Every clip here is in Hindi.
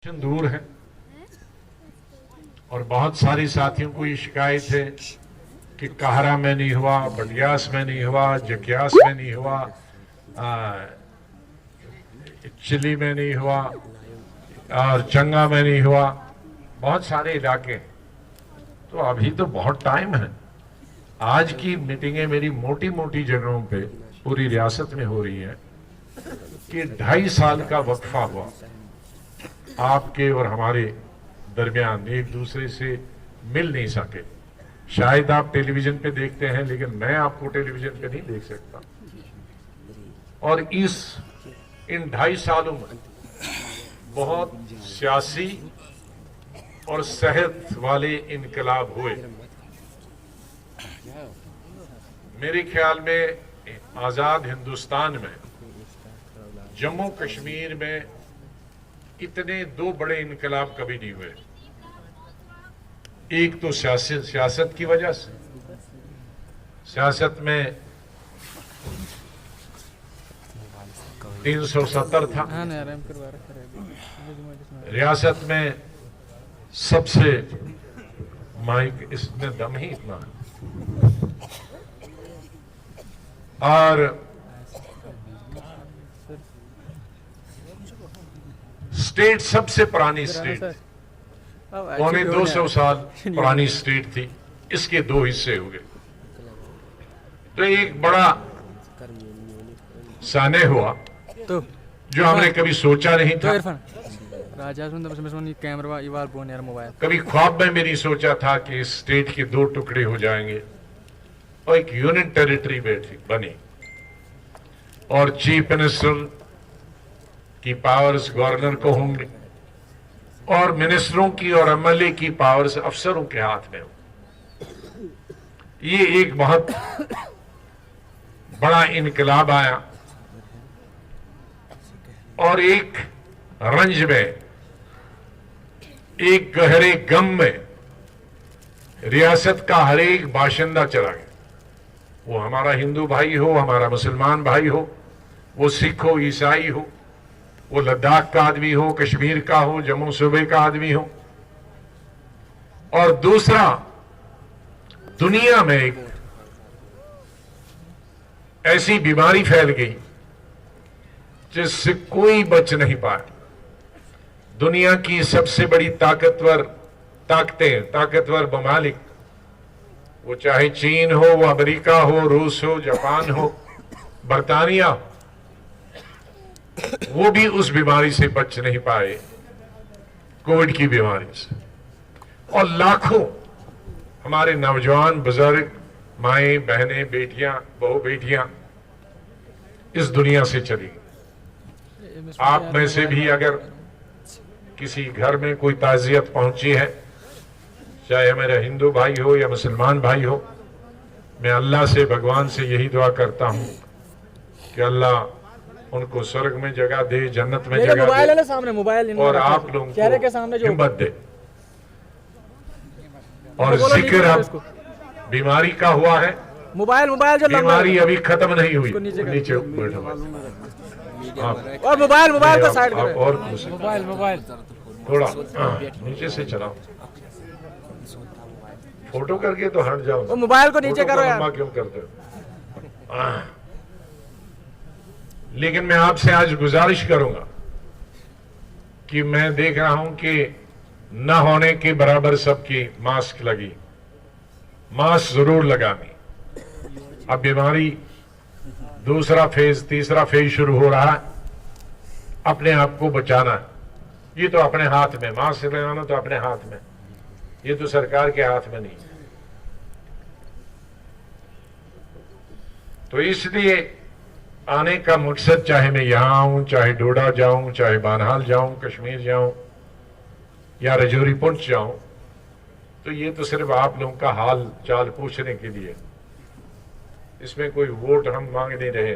दूर है और बहुत सारे साथियों को ये शिकायत है कि काहरा में नहीं हुआ, बंडियास में नहीं हुआ, जकियास में नहीं हुआ, चिली में नहीं हुआ और चंगा में नहीं हुआ। बहुत सारे इलाके, तो अभी तो बहुत टाइम है। आज की मीटिंगें मेरी मोटी मोटी जगहों पे पूरी रियासत में हो रही है कि 2.5 साल का वक्फा हुआ आपके और हमारे दरमियान, एक दूसरे से मिल नहीं सके। शायद आप टेलीविजन पे देखते हैं, लेकिन मैं आपको टेलीविजन पे नहीं देख सकता। और इन 2.5 सालों में बहुत सियासी और सेहत वाले इनकलाब हुए। मेरे ख्याल में आजाद हिंदुस्तान में जम्मू कश्मीर में इतने 2 बड़े इनकलाब कभी नहीं हुए। एक तो सियासत की वजह से, सियासत में 370 था, रियासत में सबसे माइक, इसमें दम ही इतना है। और स्टेट सबसे पुरानी स्टेट, 250 साल पुरानी स्टेट थी। इसके 2 हिस्से हो गए, तो एक बड़ा साने हुआ तो जो हमने कभी सोचा नहीं था। कभी ख्वाब में भी नहीं सोचा था कि इस स्टेट के 2 टुकड़े हो जाएंगे और एक यूनियन टेरिटरी बनी और चीफ मिनिस्टर की पावर्स गवर्नर को होंगे और मिनिस्टरों की और एमएलए की पावर्स अफसरों के हाथ में हो। ये एक बहुत बड़ा इनकलाब आया और एक रंज में, एक गहरे गम में रियासत का हर एक बाशिंदा चला गया। वो हमारा हिंदू भाई हो, हमारा मुसलमान भाई हो, वो सिख हो, ईसाई हो, वो लद्दाख का आदमी हो, कश्मीर का हो, जम्मू सूबे का आदमी हो। और दूसरा, दुनिया में एक ऐसी बीमारी फैल गई जिससे कोई बच नहीं पाया। दुनिया की सबसे बड़ी ताकतवर ममालिक, वो चाहे चीन हो, वो अमेरिका हो, रूस हो, जापान हो, बर्तानिया, वो भी उस बीमारी से बच नहीं पाए, कोविड की बीमारी से। और लाखों हमारे नौजवान, बुजुर्ग, माएं, बहनें, बेटियां, बहू बेटियां इस दुनिया से चली गई। आप में से भी अगर किसी घर में कोई ताजियत पहुंची है, चाहे मेरा हिंदू भाई हो या मुसलमान भाई हो, मैं अल्लाह से, भगवान से यही दुआ करता हूं कि अल्लाह उनको स्वर्ग में जगह दे, जन्नत में जगह दे, सामने मोबाइल और आप लोगों को हिम्मत दे। और जिक्र अब बीमारी का हुआ है, मोबाइल जो बीमारी अभी खत्म नहीं हुई। नीचे बैठो और मोबाइल को साइड करो। और मोबाइल थोड़ा नीचे से चलाओ, फोटो करके तो हट जाओ। मोबाइल को नीचे करो यार, क्यों करते हो? लेकिन मैं आपसे आज गुजारिश करूंगा कि मैं देख रहा हूं कि न होने के बराबर सबकी मास्क लगी, मास्क जरूर लगानी। अब बीमारी दूसरा फेज, तीसरा फेज शुरू हो रहा है, अपने आप को बचाना है। ये तो अपने हाथ में, मास्क लगाना तो अपने हाथ में, ये तो सरकार के हाथ में नहीं। तो इसलिए आने का मकसद, चाहे मैं यहां आऊं, चाहे डोडा जाऊं, चाहे बानहाल जाऊं, कश्मीर जाऊं या रजौरी पुंछ जाऊं, तो ये तो सिर्फ आप लोगों का हाल चाल पूछने के लिए। इसमें कोई वोट हम मांग नहीं रहे,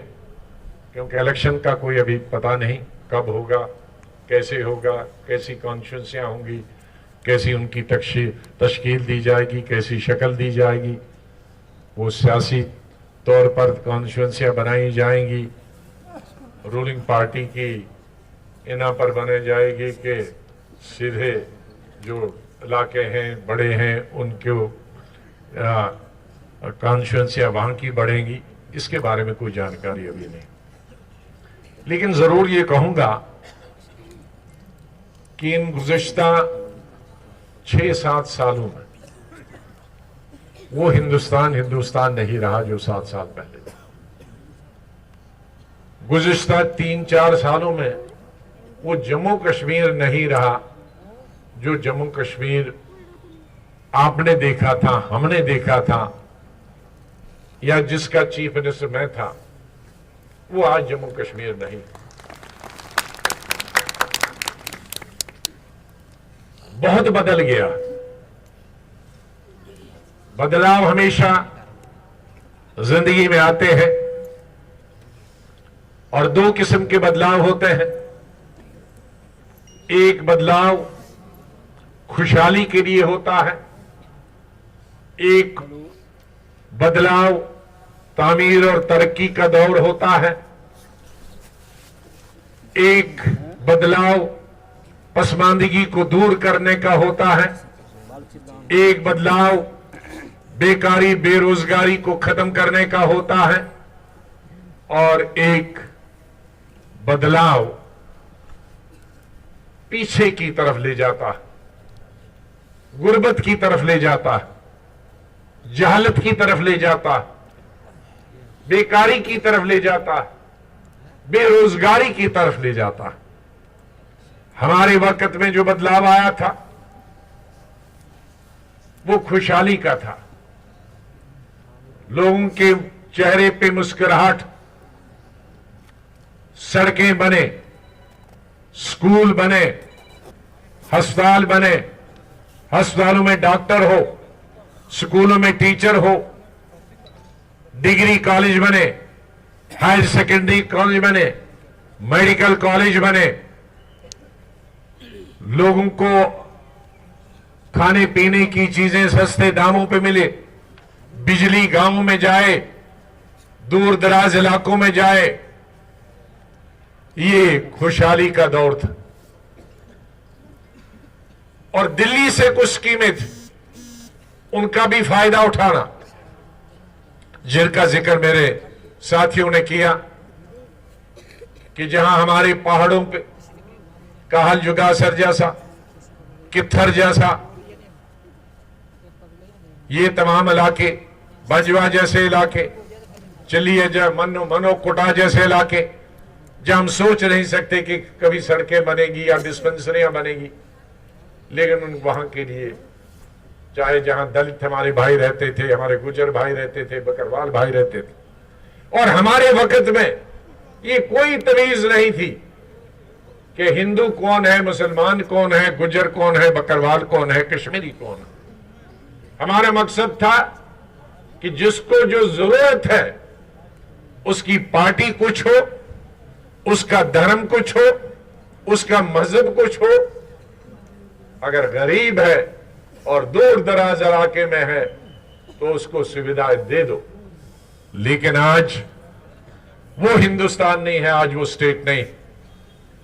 क्योंकि इलेक्शन का कोई अभी पता नहीं कब होगा, कैसे होगा, कैसी कॉन्स्टिट्यूंसियां होंगी, कैसी उनकी तश्कील दी जाएगी, कैसी शक्ल दी जाएगी, वो सियासी तौर पर कॉन्स्टिट्यूंसियां बनाई जाएंगी, रूलिंग पार्टी की इना पर बने जाएगी कि सीधे जो इलाके हैं बड़े हैं उनको कॉन्फ्रेंस या वहां की बढ़ेंगी, इसके बारे में कोई जानकारी अभी नहीं। लेकिन जरूर ये कहूंगा कि इन गुज़िश्ता 6-7 सालों में वो हिंदुस्तान नहीं रहा जो 7 साल पहले था। गुज़िश्ता 3-4 सालों में वो जम्मू कश्मीर नहीं रहा जो जम्मू कश्मीर आपने देखा था, हमने देखा था, या जिसका चीफ मिनिस्टर मैं था, वो आज जम्मू कश्मीर नहीं। बहुत बदल गया। बदलाव हमेशा जिंदगी में आते हैं और 2 किस्म के बदलाव होते हैं। एक बदलाव खुशहाली के लिए होता है, एक बदलाव तामीर और तरक्की का दौर होता है, एक बदलाव पसमानदगी को दूर करने का होता है, एक बदलाव बेकारी बेरोजगारी को खत्म करने का होता है, और एक बदलाव पीछे की तरफ ले जाता है, गुर्बत की तरफ ले जाता है, जहालत की तरफ ले जाता है, बेकारी की तरफ ले जाता है, बेरोजगारी की तरफ ले जाता है। हमारे वक्त में जो बदलाव आया था वो खुशहाली का था। लोगों के चेहरे पे मुस्कुराहट, सड़कें बने, स्कूल बने, अस्पताल बने, अस्पतालों में डॉक्टर हो, स्कूलों में टीचर हो, डिग्री कॉलेज बने, हायर सेकेंडरी कॉलेज बने, मेडिकल कॉलेज बने, लोगों को खाने पीने की चीजें सस्ते दामों पे मिले, बिजली गांवों में जाए, दूर दराज इलाकों में जाए। ये खुशहाली का दौर था। और दिल्ली से कुछ स्कीमें थी, उनका भी फायदा उठाना, जिनका जिक्र मेरे साथियों ने किया कि जहां हमारे पहाड़ों पे काहल जुगासर जैसा, कित्थर जैसा, ये तमाम इलाके, बजवा जैसे इलाके, चलिए मनोकोटा जैसे इलाके, जहां हम सोच नहीं सकते कि कभी सड़कें बनेगी या डिस्पेंसरियां बनेगी, लेकिन वहां के लिए, चाहे जहां दलित हमारे भाई रहते थे, हमारे गुजर भाई रहते थे, बकरवाल भाई रहते थे, और हमारे वक्त में ये कोई तमीज नहीं थी कि हिंदू कौन है, मुसलमान कौन है, गुजर कौन है, बकरवाल कौन है, कश्मीरी कौन है। हमारा मकसद था कि जिसको जो जरूरत है उसकी पार्टी कुछ हो, उसका धर्म कुछ हो, उसका मजहब कुछ हो, अगर गरीब है और दूर दराज इलाके में है तो उसको सुविधाएं दे दो। लेकिन आज वो हिंदुस्तान नहीं है, आज वो स्टेट नहीं।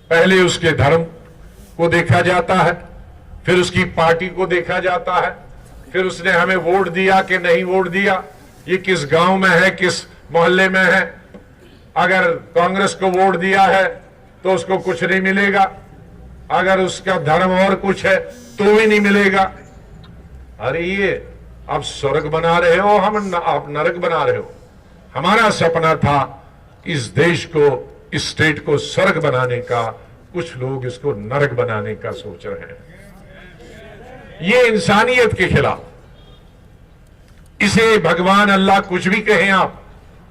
पहले उसके धर्म को देखा जाता है, फिर उसकी पार्टी को देखा जाता है, फिर उसने हमें वोट दिया कि नहीं वोट दिया, ये किस गांव में है, किस मोहल्ले में है। अगर कांग्रेस को वोट दिया है तो उसको कुछ नहीं मिलेगा, अगर उसका धर्म और कुछ है तो भी नहीं मिलेगा। अरे ये आप स्वर्ग बना रहे हो, आप नरक बना रहे हो। हमारा सपना था इस देश को, इस स्टेट को स्वर्ग बनाने का, कुछ लोग इसको नरक बनाने का सोच रहे हैं। ये इंसानियत के खिलाफ। इसे भगवान अल्लाह कुछ भी कहें आप,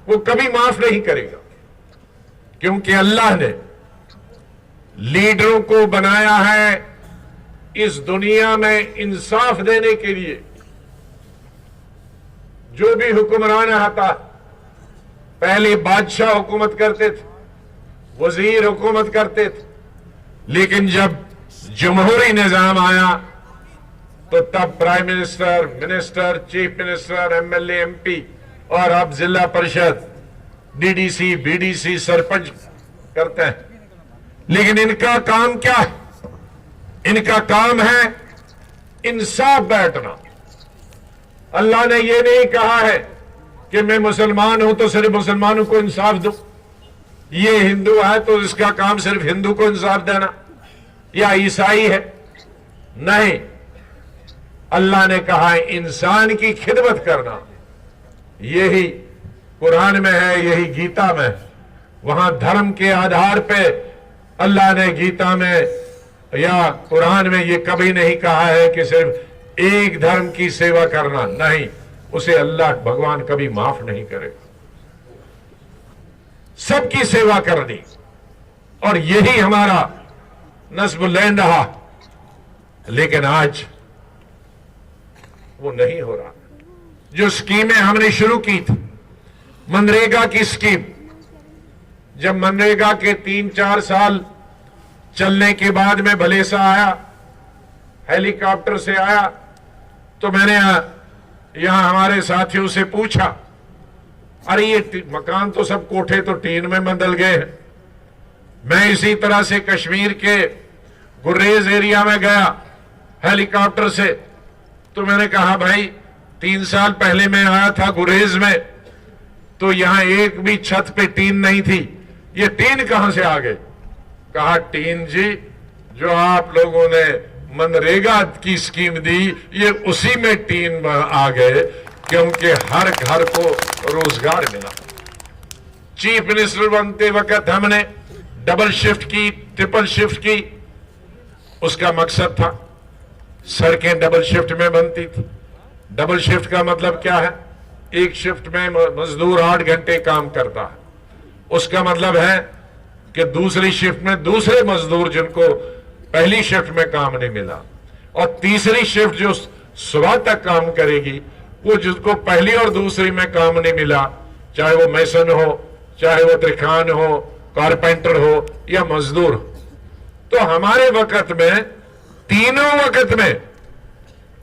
वो कभी माफ नहीं करेगा, क्योंकि अल्लाह ने लीडरों को बनाया है इस दुनिया में इंसाफ देने के लिए। जो भी हुक्मरान आता, पहले बादशाह हुकूमत करते थे, वजीर हुकूमत करते थे, लेकिन जब जमहूरी निजाम आया तो तब prime minister, minister, chief minister, MLA, MP और अब जिला परिषद, डीडीसी, बीडीसी, सरपंच करते हैं। लेकिन इनका काम क्या है? इनका काम है इंसाफ बैठना। अल्लाह ने यह नहीं कहा है कि मैं मुसलमान हूं तो सिर्फ मुसलमानों को इंसाफ दूं, ये हिंदू है तो इसका काम सिर्फ हिंदू को इंसाफ देना, या ईसाई है। नहीं, अल्लाह ने कहा है इंसान की खिदमत करना। यही कुरान में है, यही गीता में। वहां धर्म के आधार पे अल्लाह ने गीता में या कुरान में ये कभी नहीं कहा है कि सिर्फ एक धर्म की सेवा करना। नहीं, उसे अल्लाह भगवान कभी माफ नहीं करेगा। सबकी सेवा करनी, और यही हमारा नस्बुल्लैन रहा। लेकिन आज वो नहीं हो रहा। जो स्कीमें हमने शुरू की थी, मनरेगा की स्कीम, जब मनरेगा के 3-4 साल चलने के बाद में भले सा आया, हेलीकॉप्टर से आया, तो मैंने यहां हमारे साथियों से पूछा, अरे ये मकान तो सब कोठे तो टीन में बदल गए हैं। मैं इसी तरह से कश्मीर के गुर्रेज एरिया में गया हेलीकॉप्टर से, तो मैंने कहा भाई 3 साल पहले मैं आया था गुरेज में, तो यहां एक भी छत पे टीन नहीं थी, ये टीन कहां से आ गए? कहा टीन जी जो आप लोगों ने मनरेगा की स्कीम दी, ये उसी में टीन आ गए, क्योंकि हर घर को रोजगार मिला। चीफ मिनिस्टर बनते वक्त हमने डबल शिफ्ट की, ट्रिपल शिफ्ट की। उसका मकसद था सड़कें डबल शिफ्ट में बनती थी। डबल शिफ्ट का मतलब क्या है? एक शिफ्ट में मजदूर 8 घंटे काम करता है, उसका मतलब है कि दूसरी शिफ्ट में दूसरे मजदूर जिनको पहली शिफ्ट में काम नहीं मिला, और तीसरी शिफ्ट जो सुबह तक काम करेगी, वो जिसको पहली और दूसरी में काम नहीं मिला, चाहे वो मैसन हो, चाहे वो त्रिखान हो, कारपेंटर हो या मजदूर हो। तो हमारे वक्त में तीनों वक्त में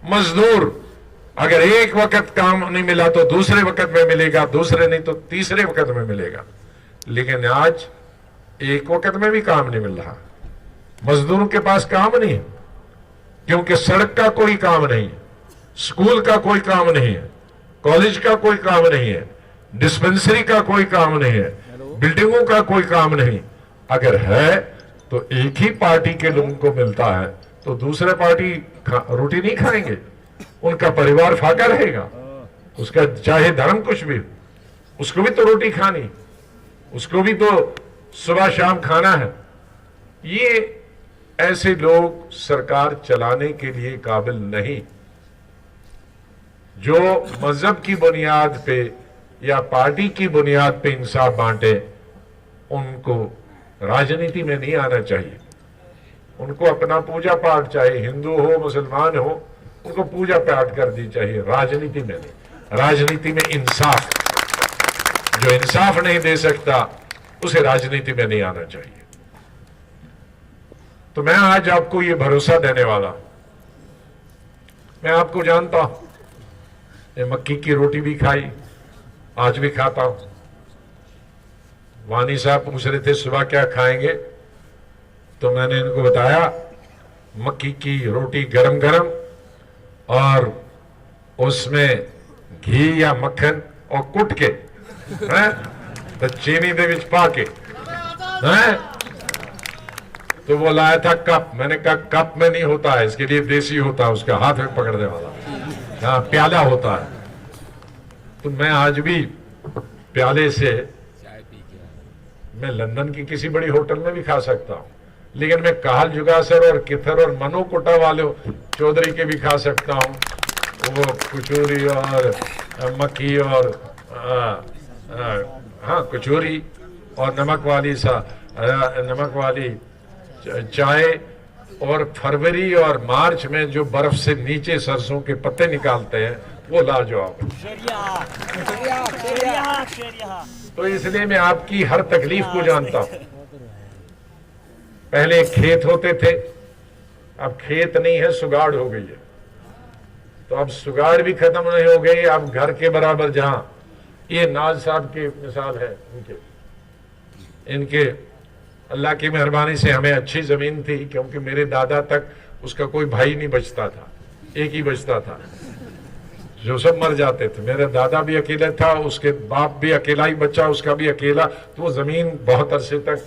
मजदूर, अगर एक वक्त काम नहीं मिला तो दूसरे वक्त में मिलेगा, दूसरे नहीं तो तीसरे वक्त में मिलेगा। लेकिन आज एक वक्त में भी काम नहीं मिल रहा, मजदूरों के पास काम नहीं है, क्योंकि सड़क का कोई काम नहीं है, स्कूल का कोई काम नहीं है, कॉलेज का कोई काम नहीं है, डिस्पेंसरी का कोई काम नहीं है, बिल्डिंगों का कोई काम नहीं। अगर है तो एक ही पार्टी के लोगों को मिलता है, तो दूसरे पार्टी रोटी नहीं खाएंगे, उनका परिवार फाका रहेगा। उसका चाहे धर्म कुछ भी, उसको भी तो रोटी खानी, उसको भी तो सुबह शाम खाना है। ये ऐसे लोग सरकार चलाने के लिए काबिल नहीं। जो मजहब की बुनियाद पे या पार्टी की बुनियाद पे इंसाफ बांटे, उनको राजनीति में नहीं आना चाहिए। उनको अपना पूजा पाठ, चाहे हिंदू हो मुसलमान हो, उनको पूजा पाठ कर दी चाहिए, राजनीति में नहीं। राजनीति में इंसाफ, जो इंसाफ नहीं दे सकता उसे राजनीति में नहीं आना चाहिए। तो मैं आज आपको ये भरोसा देने वाला, मैं आपको जानता हूं, ये मक्की की रोटी भी खाई, आज भी खाता हूं। वानी साहब पूछ रहे थे सुबह क्या खाएंगे, तो मैंने इनको बताया मक्की की रोटी गरम गरम, और उसमें घी या मक्खन और कुट के तो चीनी दे विच पा के, तो वो लाया था कप। मैंने कहा कप में नहीं होता है, इसके लिए देसी होता है, उसका हाथ में पकड़ने वाला, हाँ प्याला होता है। तो मैं आज भी प्याले से, मैं लंदन की किसी बड़ी होटल में भी खा सकता हूं, लेकिन मैं काहल जुगासर और किथर और मनो कोटा वाले चौधरी के भी खा सकता हूं, वो कचौरी और मक्खी और हाँ कचौरी और नमक वाली चाय, और फरवरी और मार्च में जो बर्फ से नीचे सरसों के पत्ते निकालते हैं, वो लाजवाब। तो इसलिए मैं आपकी हर तकलीफ को जानता हूं। पहले खेत होते थे, अब खेत नहीं है, सुगाड़ हो गई है। तो अब सुगाड़ भी खत्म नहीं हो गई, अब घर के बराबर जहां, ये नाज साहब की मिसाल है, इनके अल्लाह की मेहरबानी से हमें अच्छी जमीन थी, क्योंकि मेरे दादा तक उसका कोई भाई नहीं बचता था, एक ही बचता था, जो सब मर जाते थे। मेरा दादा भी अकेला था, उसके बाप भी अकेला ही बच्चा, उसका भी अकेला। तो वो जमीन बहुत अरसे तक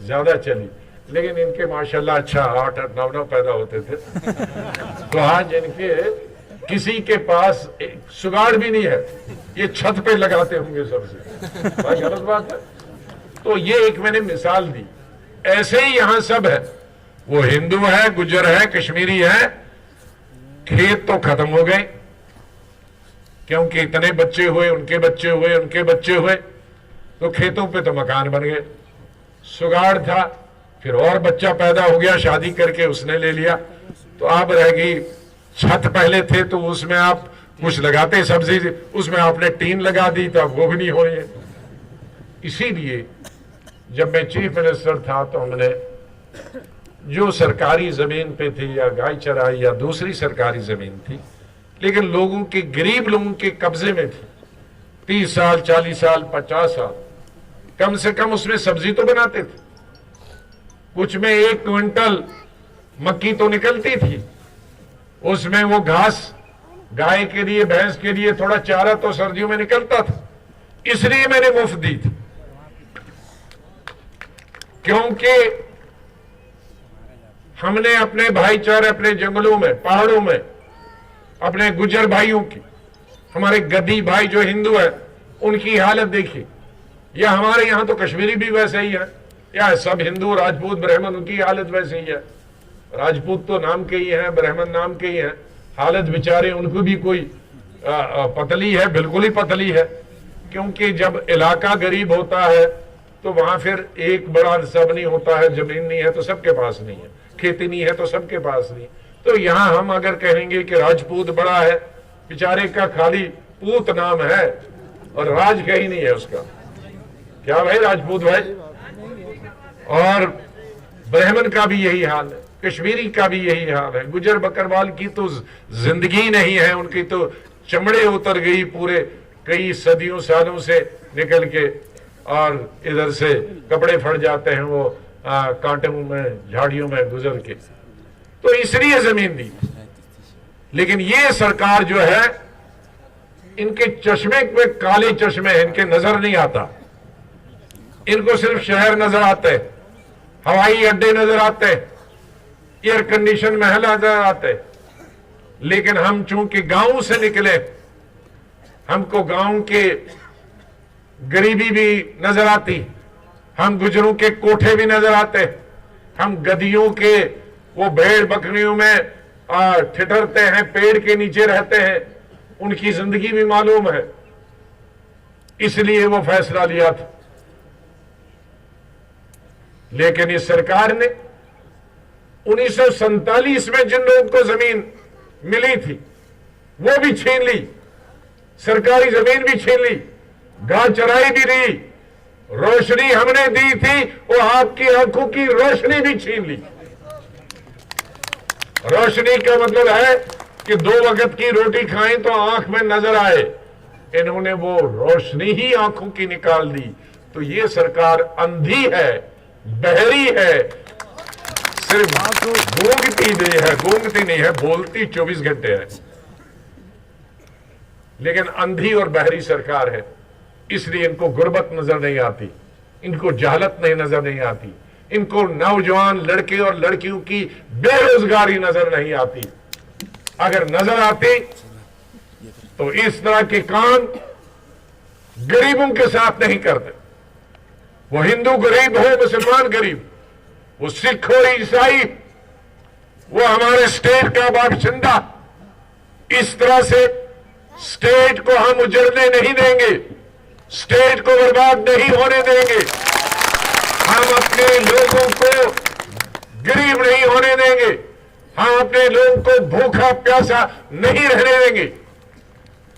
ज्यादा चली, लेकिन इनके माशाल्लाह अच्छा 8-9 पैदा होते थे। तो आज इनके किसी के पास सुगाड़ भी नहीं है, ये छत पे लगाते होंगे सबसे। भाई गलत बात है। तो ये एक मैंने मिसाल दी। ऐसे ही यहां सब है, वो हिंदू है, गुज्जर है, कश्मीरी है। खेत तो खत्म हो गए, क्योंकि इतने बच्चे हुए, उनके बच्चे हुए, उनके बच्चे हुए, तो खेतों पे तो मकान बन गए। सुगाड़ था, फिर और बच्चा पैदा हो गया, शादी करके उसने ले लिया, तो अब रह गई छत। पहले थे तो उसमें आप कुछ लगाते सब्जी, उसमें आपने टीन लगा दी, तो अब वो भी नहीं हो रही है। इसीलिए जब मैं चीफ मिनिस्टर था तो हमने जो सरकारी जमीन पे थी, या गाय चराई या दूसरी सरकारी जमीन थी, लेकिन लोगों के, गरीब लोगों के कब्जे में थी, 30 साल 40 साल 50 साल, कम से कम उसमें सब्जी तो बनाते थे। कुछ में 1 क्विंटल मक्की तो निकलती थी, उसमें वो घास गाय के लिए, भैंस के लिए थोड़ा चारा तो सर्दियों में निकलता था। इसलिए मैंने मुफ्त दी थी, क्योंकि हमने अपने भाईचारे, अपने जंगलों में, पहाड़ों में, अपने गुज्जर भाइयों की, हमारे गद्दी भाई जो हिंदू है, उनकी हालत देखी, या हमारे यहां तो कश्मीरी भी वैसे ही है, या सब हिंदू, राजपूत, ब्राह्मण, उनकी हालत वैसे ही है। राजपूत तो नाम के ही हैं, ब्राह्मण नाम के ही हैं, हालत बेचारे उनको भी कोई पतली है, बिल्कुल ही पतली है। क्योंकि जब इलाका गरीब होता है तो वहां फिर एक बड़ा सब नहीं होता है, जमीन नहीं है तो सबके पास नहीं है, खेती नहीं है तो सबके पास नहीं। तो यहां हम अगर कहेंगे कि राजपूत बड़ा है, बेचारे का खाली पूत नाम है और राज कहीं नहीं है उसका। क्या भाई राजपूत भाई? और ब्राह्मण का भी यही हाल है, कश्मीरी का भी यही हाल है। गुजर बकरवाल की तो जिंदगी नहीं है, उनकी तो चमड़े उतर गई पूरे कई सदियों सालों से निकल के, और इधर से कपड़े फट जाते हैं वो कांटों में, झाड़ियों में गुजर के। तो इसलिए जमीन दी। लेकिन ये सरकार जो है, इनके चश्मे में काले चश्मे हैं, इनके नजर नहीं आता। इनको सिर्फ शहर नजर आते हैं, हवाई अड्डे नजर आते हैं, एयर कंडीशन महल नजर आते हैं। लेकिन हम चूंकि गांव से निकले, हमको गांव के गरीबी भी नजर आती, हम गुजरों के कोठे भी नजर आते, हम गधियों के वो भेड़ बकरियों में ठिठरते हैं, पेड़ के नीचे रहते हैं, उनकी जिंदगी भी मालूम है। इसलिए वो फैसला लिया था। लेकिन इस सरकार ने 1947 में जिन लोगों को जमीन मिली थी वो भी छीन ली, सरकारी जमीन भी छीन ली, गाय चराई भी ली, रोशनी हमने दी थी, वो आपकी आंखों की रोशनी भी छीन ली। रोशनी का मतलब है कि 2 वक्त की रोटी खाएं तो आंख में नजर आए, इन्होंने वो रोशनी ही आंखों की निकाल दी। तो ये सरकार अंधी है, बहरी है, सिर्फ गूंगती नहीं है, बोलती 24 घंटे है, लेकिन अंधी और बहरी सरकार है। इसलिए इनको गुर्बत नजर नहीं आती, इनको जहालत नजर नहीं आती, इनको नौजवान लड़के और लड़कियों की बेरोजगारी नजर नहीं आती। अगर नजर आती तो इस तरह के काम गरीबों के साथ नहीं करते। वो हिंदू गरीब हो, मुसलमान गरीब, वो सिख हो, ईसाई, वो हमारे स्टेट का बाशिंदा, इस तरह से स्टेट को हम उजड़ने नहीं देंगे, स्टेट को बर्बाद नहीं होने देंगे, हम अपने लोगों को गरीब नहीं होने देंगे, हम अपने लोगों को भूखा प्यासा नहीं रहने देंगे।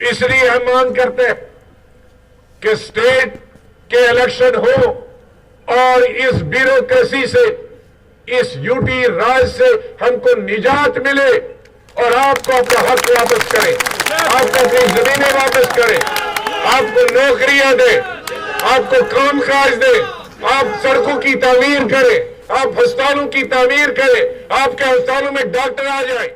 इसलिए हम मांग करते हैं कि स्टेट के इलेक्शन हो और इस ब्यूरोक्रेसी से, इस यूटी राज से हमको निजात मिले और आपको अपना हक वापस करें, आपको अपनी जमीनें वापस करें, आपको नौकरियां दें, आपको कामकाज दें, आप सड़कों की तामीर करें, आप अस्पतालों की तामीर करें, आपके अस्पतालों में डॉक्टर आ जाए।